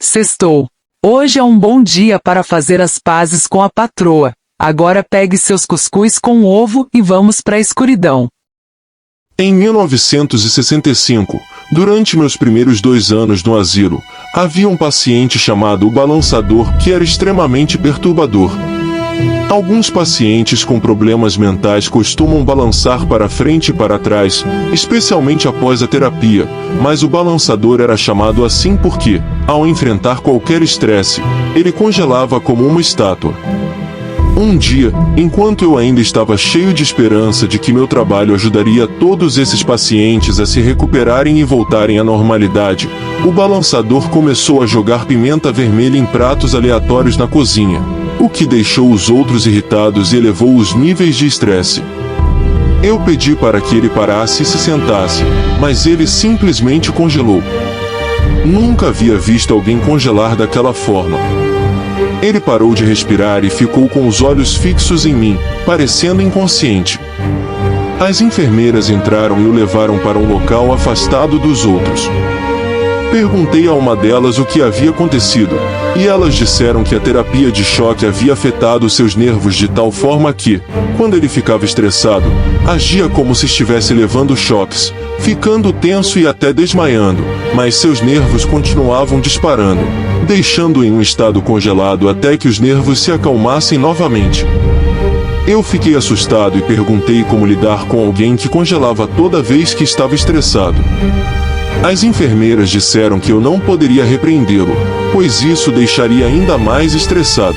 Sextou. Hoje é um bom dia para fazer as pazes com a patroa. Agora pegue seus cuscuz com ovo e vamos para a escuridão. Em 1965, durante meus primeiros 2 anos no asilo, havia um paciente chamado o balançador que era extremamente perturbador. Alguns pacientes com problemas mentais costumam balançar para frente e para trás, especialmente após a terapia, mas o balançador era chamado assim porque, ao enfrentar qualquer estresse, ele congelava como uma estátua. Um dia, enquanto eu ainda estava cheio de esperança de que meu trabalho ajudaria todos esses pacientes a se recuperarem e voltarem à normalidade, o balançador começou a jogar pimenta vermelha em pratos aleatórios na cozinha, o que deixou os outros irritados e elevou os níveis de estresse. Eu pedi para que ele parasse e se sentasse, mas ele simplesmente congelou. Nunca havia visto alguém congelar daquela forma. Ele parou de respirar e ficou com os olhos fixos em mim, parecendo inconsciente. As enfermeiras entraram e o levaram para um local afastado dos outros. Perguntei a uma delas o que havia acontecido, e elas disseram que a terapia de choque havia afetado seus nervos de tal forma que, quando ele ficava estressado, agia como se estivesse levando choques, ficando tenso e até desmaiando, mas seus nervos continuavam disparando, deixando-o em um estado congelado até que os nervos se acalmassem novamente. Eu fiquei assustado e perguntei como lidar com alguém que congelava toda vez que estava estressado. As enfermeiras disseram que eu não poderia repreendê-lo, pois isso deixaria ainda mais estressado.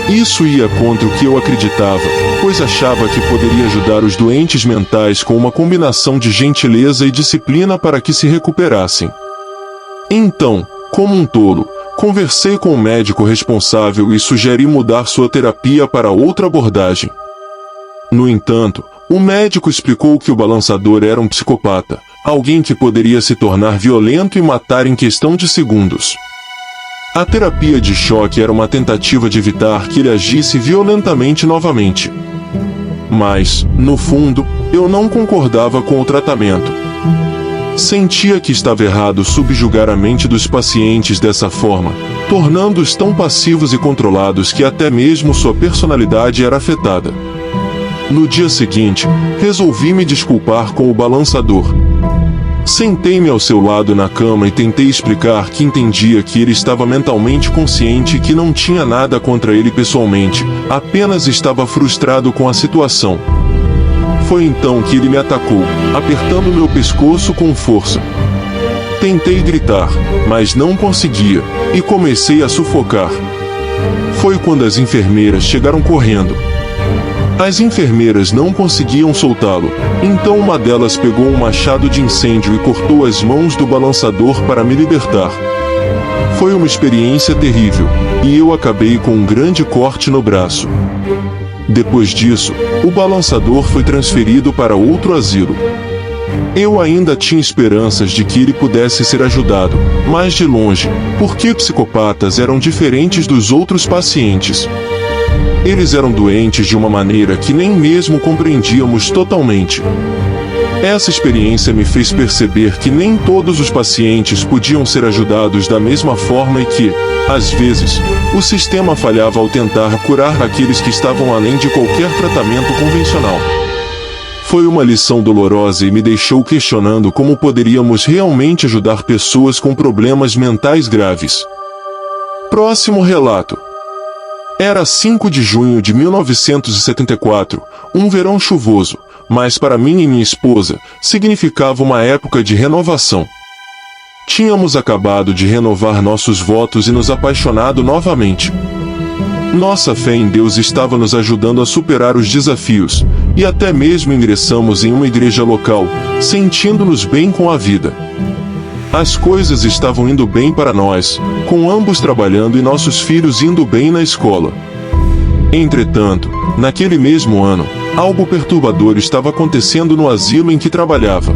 Isso ia contra o que eu acreditava, pois achava que poderia ajudar os doentes mentais com uma combinação de gentileza e disciplina para que se recuperassem. Então, como um tolo, conversei com o médico responsável e sugeri mudar sua terapia para outra abordagem. No entanto, o médico explicou que o balançador era um psicopata, alguém que poderia se tornar violento e matar em questão de segundos. A terapia de choque era uma tentativa de evitar que ele agisse violentamente novamente. Mas, no fundo, eu não concordava com o tratamento. Sentia que estava errado subjugar a mente dos pacientes dessa forma, tornando-os tão passivos e controlados que até mesmo sua personalidade era afetada. No dia seguinte, resolvi me desculpar com o balançador. Sentei-me ao seu lado na cama e tentei explicar que entendia que ele estava mentalmente consciente e que não tinha nada contra ele pessoalmente, apenas estava frustrado com a situação. Foi então que ele me atacou, apertando meu pescoço com força. Tentei gritar, mas não conseguia, e comecei a sufocar. Foi quando as enfermeiras chegaram correndo. As enfermeiras não conseguiam soltá-lo, então uma delas pegou um machado de incêndio e cortou as mãos do balançador para me libertar. Foi uma experiência terrível, e eu acabei com um grande corte no braço. Depois disso, o balançador foi transferido para outro asilo. Eu ainda tinha esperanças de que ele pudesse ser ajudado, mas de longe, porque psicopatas eram diferentes dos outros pacientes. Eles eram doentes de uma maneira que nem mesmo compreendíamos totalmente. Essa experiência me fez perceber que nem todos os pacientes podiam ser ajudados da mesma forma e que, às vezes, o sistema falhava ao tentar curar aqueles que estavam além de qualquer tratamento convencional. Foi uma lição dolorosa e me deixou questionando como poderíamos realmente ajudar pessoas com problemas mentais graves. Próximo relato. Era 5 de junho de 1974, um verão chuvoso, mas para mim e minha esposa, significava uma época de renovação. Tínhamos acabado de renovar nossos votos e nos apaixonado novamente. Nossa fé em Deus estava nos ajudando a superar os desafios, e até mesmo ingressamos em uma igreja local, sentindo-nos bem com a vida. As coisas estavam indo bem para nós, com ambos trabalhando e nossos filhos indo bem na escola. Entretanto, naquele mesmo ano, algo perturbador estava acontecendo no asilo em que trabalhava.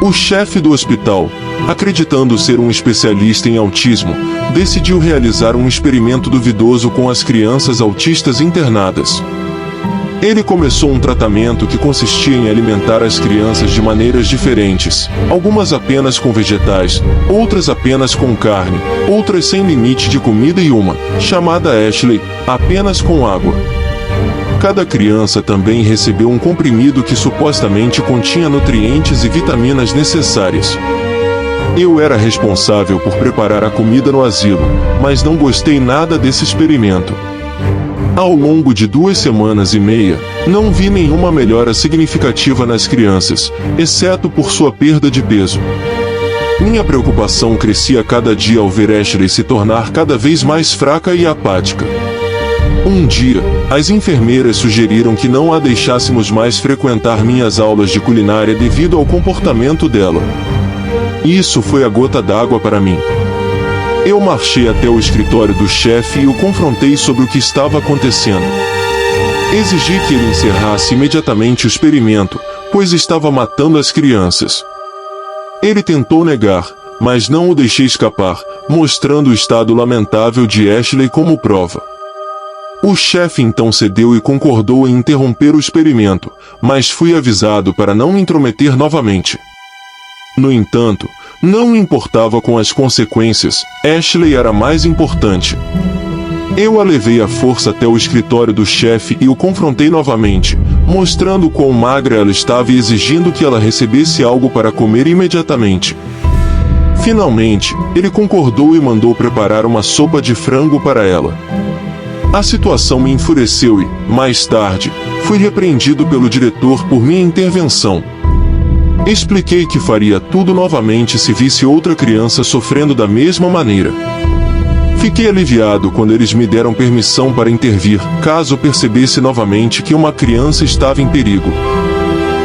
O chefe do hospital, acreditando ser um especialista em autismo, decidiu realizar um experimento duvidoso com as crianças autistas internadas. Ele começou um tratamento que consistia em alimentar as crianças de maneiras diferentes, algumas apenas com vegetais, outras apenas com carne, outras sem limite de comida e uma, chamada Ashley, apenas com água. Cada criança também recebeu um comprimido que supostamente continha nutrientes e vitaminas necessárias. Eu era responsável por preparar a comida no asilo, mas não gostei nada desse experimento. Ao longo de 2 semanas e meia, não vi nenhuma melhora significativa nas crianças, exceto por sua perda de peso. Minha preocupação crescia cada dia ao ver Ashley se tornar cada vez mais fraca e apática. Um dia, as enfermeiras sugeriram que não a deixássemos mais frequentar minhas aulas de culinária devido ao comportamento dela. Isso foi a gota d'água para mim. Eu marchei até o escritório do chefe e o confrontei sobre o que estava acontecendo. Exigi que ele encerrasse imediatamente o experimento, pois estava matando as crianças. Ele tentou negar, mas não o deixei escapar, mostrando o estado lamentável de Ashley como prova. O chefe então cedeu e concordou em interromper o experimento, mas fui avisado para não me intrometer novamente. No entanto, não me importava com as consequências, Ashley era mais importante. Eu a levei à força até o escritório do chefe e o confrontei novamente, mostrando quão magra ela estava e exigindo que ela recebesse algo para comer imediatamente. Finalmente, ele concordou e mandou preparar uma sopa de frango para ela. A situação me enfureceu e, mais tarde, fui repreendido pelo diretor por minha intervenção. Expliquei que faria tudo novamente se visse outra criança sofrendo da mesma maneira. Fiquei aliviado quando eles me deram permissão para intervir, caso percebesse novamente que uma criança estava em perigo.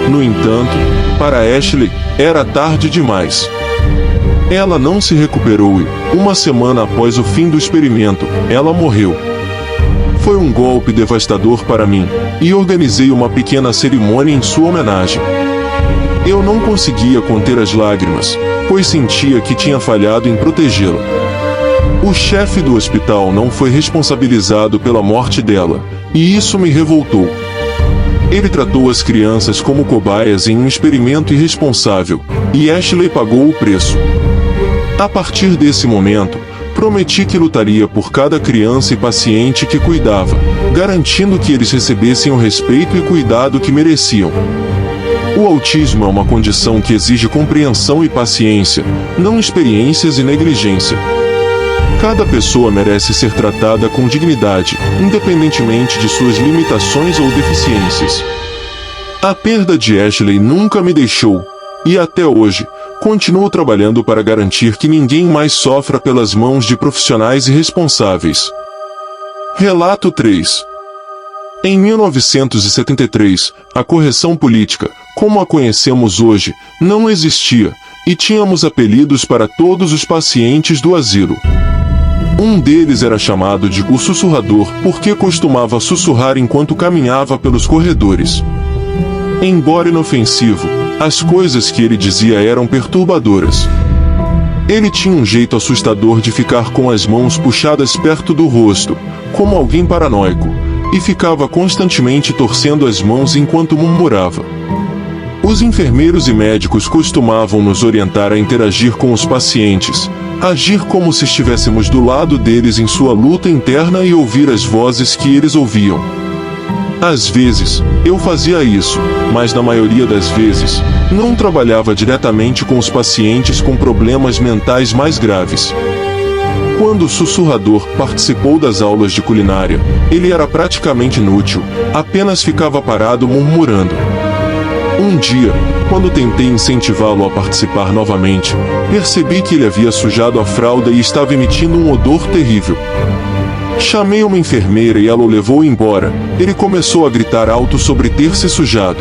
No entanto, para Ashley, era tarde demais. Ela não se recuperou e, uma semana após o fim do experimento, ela morreu. Foi um golpe devastador para mim, e organizei uma pequena cerimônia em sua homenagem. Eu não conseguia conter as lágrimas, pois sentia que tinha falhado em protegê-la. O chefe do hospital não foi responsabilizado pela morte dela, e isso me revoltou. Ele tratou as crianças como cobaias em um experimento irresponsável, e Ashley pagou o preço. A partir desse momento, prometi que lutaria por cada criança e paciente que cuidava, garantindo que eles recebessem o respeito e cuidado que mereciam. O autismo é uma condição que exige compreensão e paciência, não experiências e negligência. Cada pessoa merece ser tratada com dignidade, independentemente de suas limitações ou deficiências. A perda de Ashley nunca me deixou, e até hoje, continuo trabalhando para garantir que ninguém mais sofra pelas mãos de profissionais irresponsáveis. Relato 3. Em 1973, a correção política, como a conhecemos hoje, não existia, e tínhamos apelidos para todos os pacientes do asilo. Um deles era chamado de o sussurrador, porque costumava sussurrar enquanto caminhava pelos corredores. Embora inofensivo, as coisas que ele dizia eram perturbadoras. Ele tinha um jeito assustador de ficar com as mãos puxadas perto do rosto, como alguém paranoico, e ficava constantemente torcendo as mãos enquanto murmurava. Os enfermeiros e médicos costumavam nos orientar a interagir com os pacientes, agir como se estivéssemos do lado deles em sua luta interna e ouvir as vozes que eles ouviam. Às vezes, eu fazia isso, mas na maioria das vezes, não trabalhava diretamente com os pacientes com problemas mentais mais graves. Quando o sussurrador participou das aulas de culinária, ele era praticamente inútil, apenas ficava parado murmurando. Um dia, quando tentei incentivá-lo a participar novamente, percebi que ele havia sujado a fralda e estava emitindo um odor terrível. Chamei uma enfermeira e ela o levou embora. Ele começou a gritar alto sobre ter se sujado.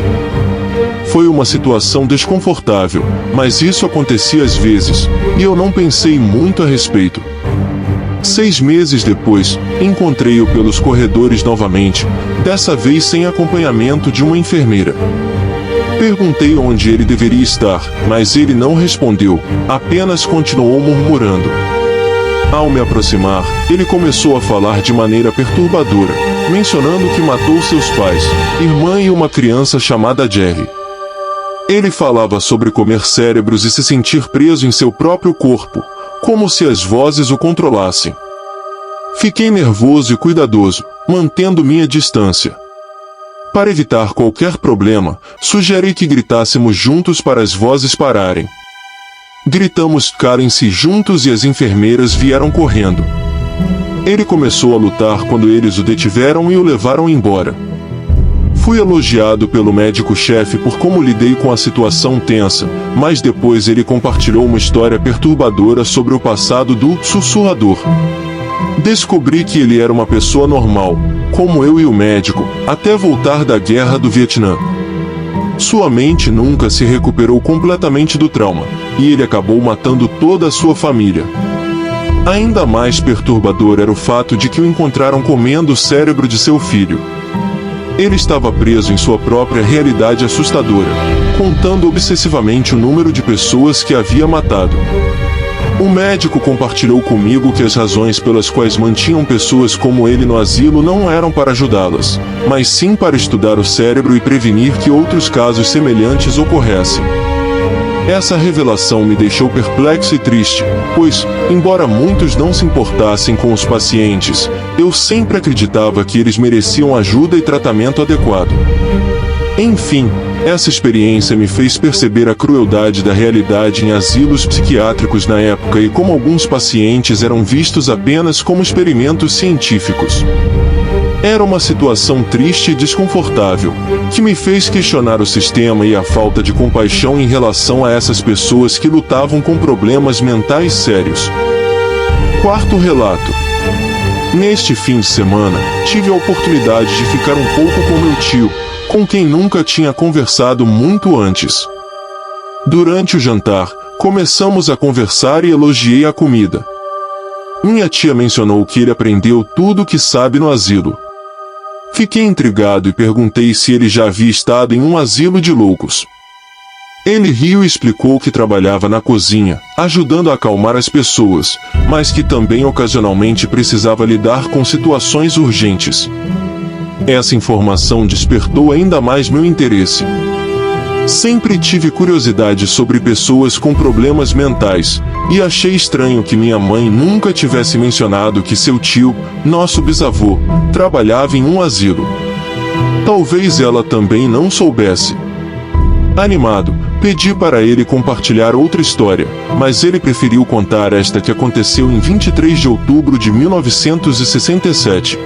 Foi uma situação desconfortável, mas isso acontecia às vezes, e eu não pensei muito a respeito. 6 meses depois, encontrei-o pelos corredores novamente, dessa vez sem acompanhamento de uma enfermeira. Perguntei onde ele deveria estar, mas ele não respondeu, apenas continuou murmurando. Ao me aproximar, ele começou a falar de maneira perturbadora. mencionando que matou seus pais, irmã e uma criança chamada Jerry. Ele falava sobre comer cérebros e se sentir preso em seu próprio corpo, como se as vozes o controlassem. Fiquei nervoso e cuidadoso, mantendo minha distância. Para evitar qualquer problema, sugeri que gritássemos juntos para as vozes pararem. Gritamos "calem-se" juntos e as enfermeiras vieram correndo. Ele começou a lutar quando eles o detiveram e o levaram embora. Fui elogiado pelo médico-chefe por como lidei com a situação tensa, mas depois ele compartilhou uma história perturbadora sobre o passado do sussurrador. Descobri que ele era uma pessoa normal, como eu e o médico, até voltar da guerra do Vietnã. Sua mente nunca se recuperou completamente do trauma, e ele acabou matando toda a sua família. Ainda mais perturbador era o fato de que o encontraram comendo o cérebro de seu filho. Ele estava preso em sua própria realidade assustadora, contando obsessivamente o número de pessoas que havia matado. O médico compartilhou comigo que as razões pelas quais mantinham pessoas como ele no asilo não eram para ajudá-las, mas sim para estudar o cérebro e prevenir que outros casos semelhantes ocorressem. Essa revelação me deixou perplexo e triste, pois, embora muitos não se importassem com os pacientes, eu sempre acreditava que eles mereciam ajuda e tratamento adequado. Enfim, essa experiência me fez perceber a crueldade da realidade em asilos psiquiátricos na época e como alguns pacientes eram vistos apenas como experimentos científicos. Era uma situação triste e desconfortável, que me fez questionar o sistema e a falta de compaixão em relação a essas pessoas que lutavam com problemas mentais sérios. Quarto relato. Neste fim de semana, tive a oportunidade de ficar um pouco com meu tio, com quem nunca tinha conversado muito antes. Durante o jantar, começamos a conversar e elogiei a comida. Minha tia mencionou que ele aprendeu tudo o que sabe no asilo. Fiquei intrigado e perguntei se ele já havia estado em um asilo de loucos. Ele riu e explicou que trabalhava na cozinha, ajudando a acalmar as pessoas, mas que também ocasionalmente precisava lidar com situações urgentes. Essa informação despertou ainda mais meu interesse. Sempre tive curiosidade sobre pessoas com problemas mentais, e achei estranho que minha mãe nunca tivesse mencionado que seu tio, nosso bisavô, trabalhava em um asilo. Talvez ela também não soubesse. Animado, pedi para ele compartilhar outra história, mas ele preferiu contar esta que aconteceu em 23 de outubro de 1967.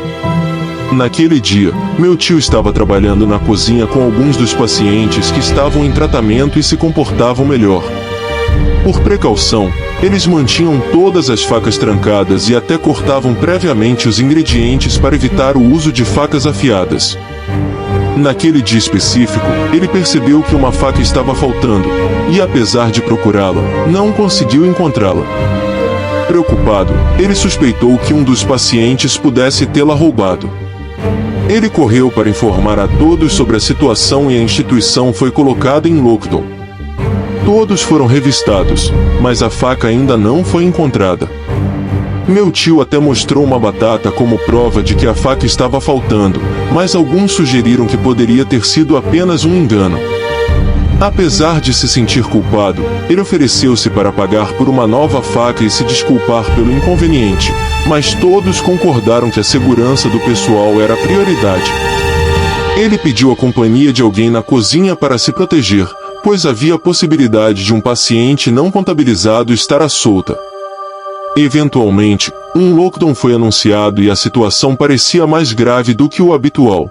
Naquele dia, meu tio estava trabalhando na cozinha com alguns dos pacientes que estavam em tratamento e se comportavam melhor. Por precaução, eles mantinham todas as facas trancadas e até cortavam previamente os ingredientes para evitar o uso de facas afiadas. Naquele dia específico, ele percebeu que uma faca estava faltando, e apesar de procurá-la, não conseguiu encontrá-la. Preocupado, ele suspeitou que um dos pacientes pudesse tê-la roubado. Ele correu para informar a todos sobre a situação e a instituição foi colocada em lockdown. Todos foram revistados, mas a faca ainda não foi encontrada. Meu tio até mostrou uma batata como prova de que a faca estava faltando, mas alguns sugeriram que poderia ter sido apenas um engano. Apesar de se sentir culpado, ele ofereceu-se para pagar por uma nova faca e se desculpar pelo inconveniente, mas todos concordaram que a segurança do pessoal era a prioridade. Ele pediu a companhia de alguém na cozinha para se proteger, pois havia a possibilidade de um paciente não contabilizado estar à solta. Eventualmente, um lockdown foi anunciado e a situação parecia mais grave do que o habitual.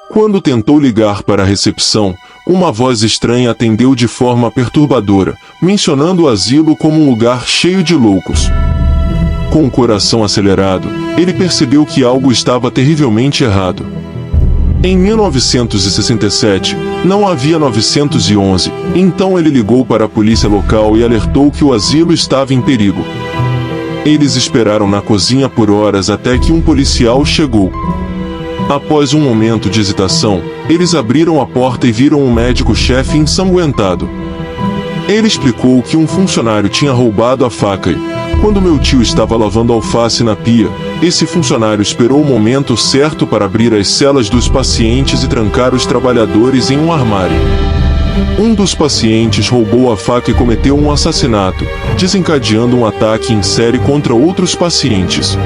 Quando tentou ligar para a recepção, uma voz estranha atendeu de forma perturbadora, mencionando o asilo como um lugar cheio de loucos. Com o coração acelerado, ele percebeu que algo estava terrivelmente errado. Em 1967, não havia 911, então ele ligou para a polícia local e alertou que o asilo estava em perigo. Eles esperaram na cozinha por horas até que um policial chegou. Após um momento de hesitação, eles abriram a porta e viram um médico-chefe ensanguentado. Ele explicou que um funcionário tinha roubado a faca e, quando meu tio estava lavando alface na pia, esse funcionário esperou o momento certo para abrir as celas dos pacientes e trancar os trabalhadores em um armário. Um dos pacientes roubou a faca e cometeu um assassinato, desencadeando um ataque em série contra outros pacientes.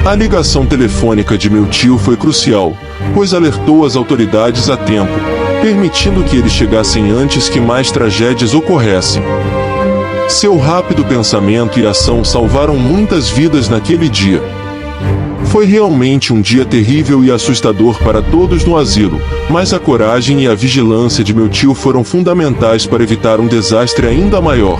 A ligação telefônica de meu tio foi crucial, pois alertou as autoridades a tempo, permitindo que eles chegassem antes que mais tragédias ocorressem. Seu rápido pensamento e ação salvaram muitas vidas naquele dia. Foi realmente um dia terrível e assustador para todos no asilo, mas a coragem e a vigilância de meu tio foram fundamentais para evitar um desastre ainda maior.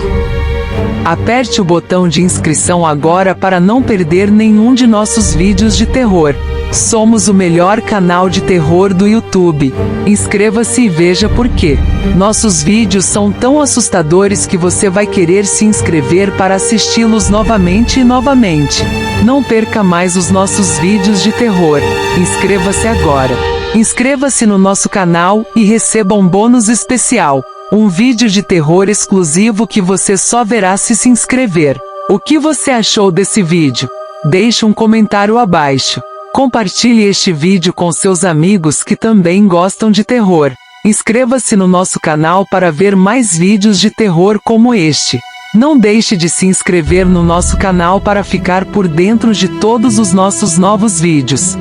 Aperte o botão de inscrição agora para não perder nenhum de nossos vídeos de terror. Somos o melhor canal de terror do YouTube. Inscreva-se e veja por quê. Nossos vídeos são tão assustadores que você vai querer se inscrever para assisti-los novamente e novamente. Não perca mais os nossos vídeos de terror. Inscreva-se agora. Inscreva-se no nosso canal e receba um bônus especial. Um vídeo de terror exclusivo que você só verá se inscrever. O que você achou desse vídeo? Deixe um comentário abaixo. Compartilhe este vídeo com seus amigos que também gostam de terror. Inscreva-se no nosso canal para ver mais vídeos de terror como este. Não deixe de se inscrever no nosso canal para ficar por dentro de todos os nossos novos vídeos.